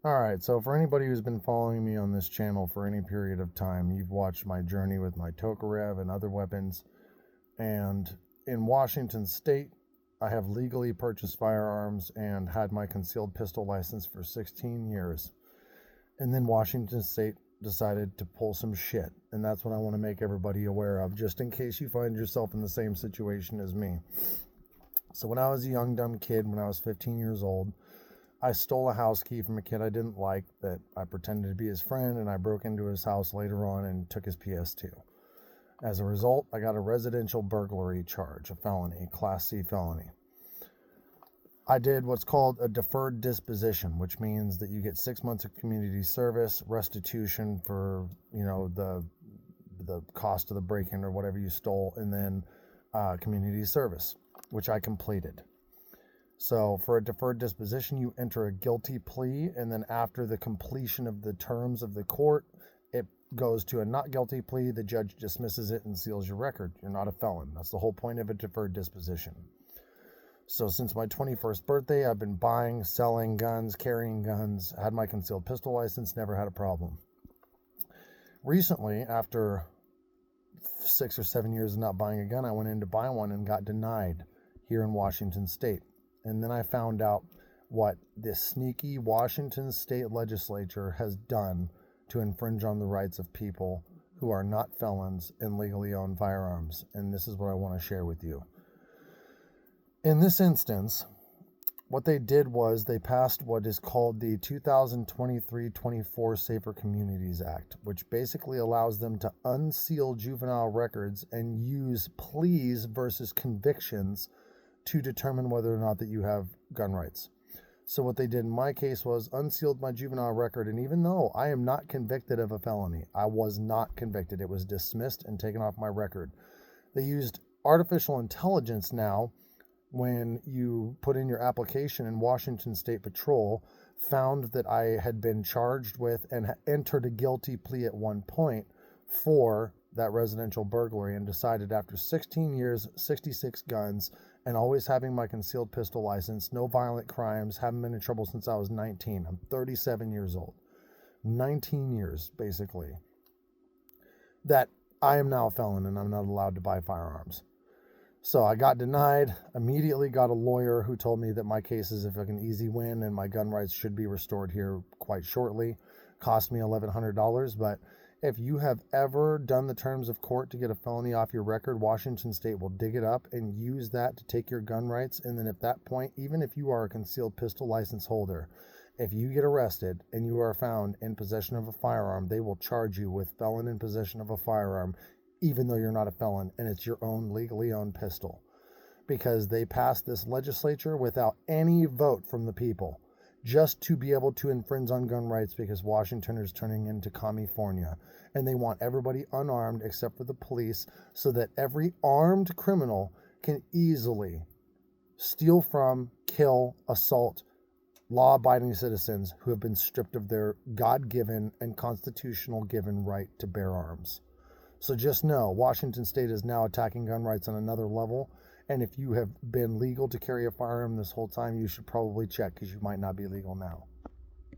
Alright, so for anybody who's been following me on this channel for any period of time, you've watched my journey with my Tokarev and other weapons. And in Washington State, I have legally purchased firearms and had my concealed pistol license for 16 years. And then Washington State decided to pull some shit. And that's what I want to make everybody aware of, just in case you find yourself in the same situation as me. So when I was a young, dumb kid, when I was 15 years old, I stole a house key from a kid I didn't like that I pretended to be his friend, and I broke into his house later on and took his PS2. As a result, I got a residential burglary charge, a felony, Class C felony. I did what's called a deferred disposition, which means that you get 6 months of community service, restitution for, the cost of the break-in or whatever you stole, and then community service, which I completed. So for a deferred disposition, you enter a guilty plea, and then after the completion of the terms of the court, it goes to a not guilty plea. The judge dismisses it and seals your record. You're not a felon. That's the whole point of a deferred disposition. So since my 21st birthday, I've been buying, selling guns, carrying guns, had my concealed pistol license, never had a problem. Recently, after 6 or 7 years of not buying a gun, I went in to buy one and got denied here in Washington State. And then I found out what this sneaky Washington State legislature has done to infringe on the rights of people who are not felons and legally own firearms. And this is what I want to share with you. In this instance, what they did was they passed what is called the 2023-24 Safer Communities Act, which basically allows them to unseal juvenile records and use pleas versus convictions to determine whether or not that you have gun rights. So what they did in my case was unsealed my juvenile record, and even though I am not convicted of a felony, I was not convicted. It was dismissed and taken off my record. They used artificial intelligence now. When you put in your application, in Washington State Patrol found that I had been charged with and entered a guilty plea at one point for that residential burglary, and decided after 16 years, 66 guns, and always having my concealed pistol license, no violent crimes, haven't been in trouble since I was 19. I'm 37 years old. 19 years, basically. That I am now a felon and I'm not allowed to buy firearms. So I got denied, immediately got a lawyer who told me that my case is like an easy win and my gun rights should be restored here quite shortly. Cost me $1,100, but if you have ever done the terms of court to get a felony off your record, Washington State will dig it up and use that to take your gun rights. And then at that point, even if you are a concealed pistol license holder, if you get arrested and you are found in possession of a firearm, they will charge you with felon in possession of a firearm, even though you're not a felon and it's your own legally owned pistol. Because they passed this legislature without any vote from the people, just to be able to infringe on gun rights, because Washington is turning into California, and they want everybody unarmed except for the police, so that every armed criminal can easily steal from, kill, assault law-abiding citizens who have been stripped of their God-given and constitutional given right to bear arms. So just know, Washington State is now attacking gun rights on another level. And if you have been legal to carry a firearm this whole time, you should probably check, because you might not be legal now.